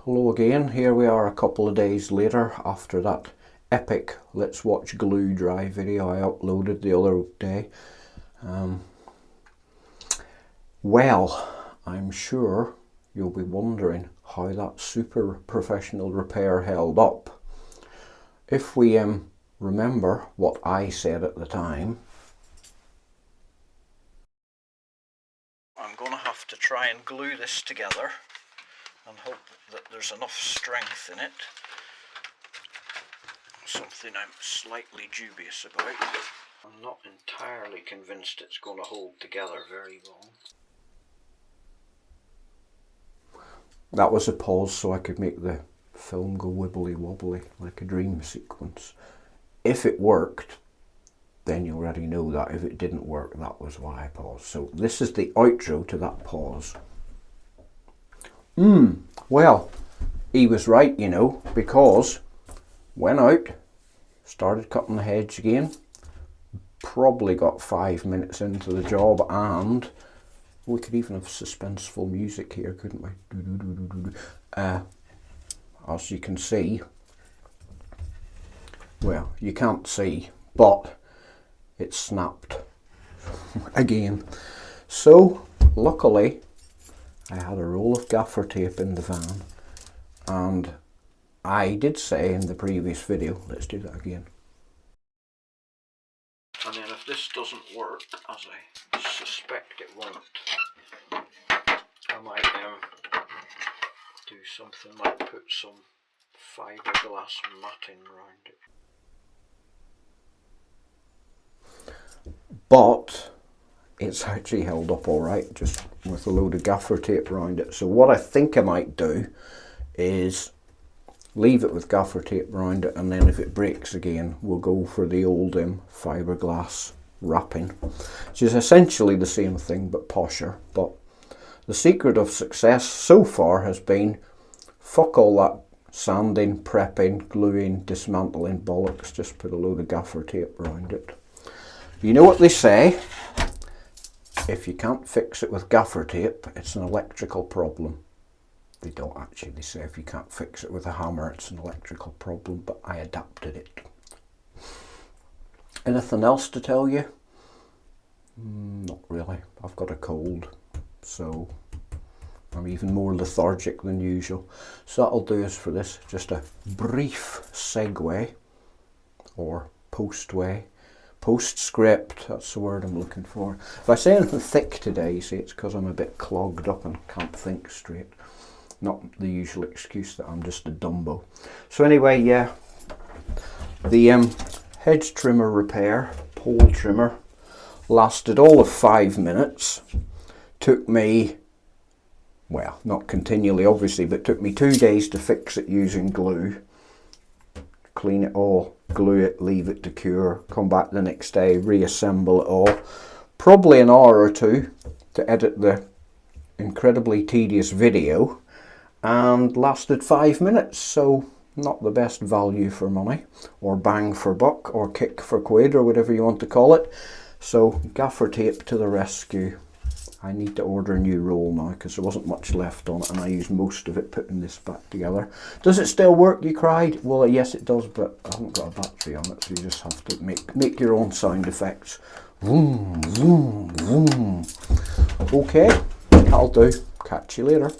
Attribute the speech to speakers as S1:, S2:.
S1: Hello again, here we are a couple of days later after that epic Let's Watch Glue Dry video I uploaded the other day. Well, I'm sure you'll be wondering how that super professional repair held up. If we remember what I said at the time, I'm going to have to try and glue this together and hope that there's enough strength in it. Something I'm slightly dubious about. I'm not entirely convinced it's going to hold together very long. That was a pause so I could make the film go wibbly wobbly like a dream sequence. If it worked, then you already know that. If it didn't work, that was why I paused. So this is the outro to that pause. Well, he was right, you know, because went out, started cutting the hedge again, probably got 5 minutes into the job, and we could even have suspenseful music here, couldn't we? As you can see, well, you can't see, but it snapped again. So luckily I had a roll of gaffer tape in the van, and I did say in the previous video, let's do that again. And then if this doesn't work, as I suspect it won't, I might do something like put some fiberglass matting around it. But it's actually held up alright, just with a load of gaffer tape around it. So what I think I might do is leave it with gaffer tape around it, and then if it breaks again, we'll go for the old fiberglass wrapping, which is essentially the same thing but posher. But the secret of success so far has been fuck all that sanding, prepping, gluing, dismantling bollocks, just put a load of gaffer tape around it. You know what they say, if you can't fix it with gaffer tape, it's an electrical problem. They don't actually, they say if you can't fix it with a hammer, it's an electrical problem, but I adapted it. Anything else to tell you? Not really. I've got a cold, so I'm even more lethargic than usual. So that'll do us for this. Just a brief segue, or postscript, that's the word I'm looking for. If I say anything thick today, you see, it's because I'm a bit clogged up and can't think straight. Not the usual excuse that I'm just a Dumbo. So anyway, yeah, the hedge trimmer repair, pole trimmer, lasted all of 5 minutes. Took me, well, not continually obviously, but took me 2 days to fix it using glue. Clean it all, glue it, leave it to cure, come back the next day, reassemble it all. Probably an hour or two to edit the incredibly tedious video, and lasted 5 minutes, so not the best value for money, or bang for buck, or kick for quid, or whatever you want to call it. So gaffer tape to the rescue. I need to order a new roll now because there wasn't much left on it, and I used most of it putting this back together. Does it still work, you cried? Well, yes it does, but I haven't got a battery on it, so you just have to make your own sound effects. Vroom, vroom, vroom. Okay, that'll do. Catch you later.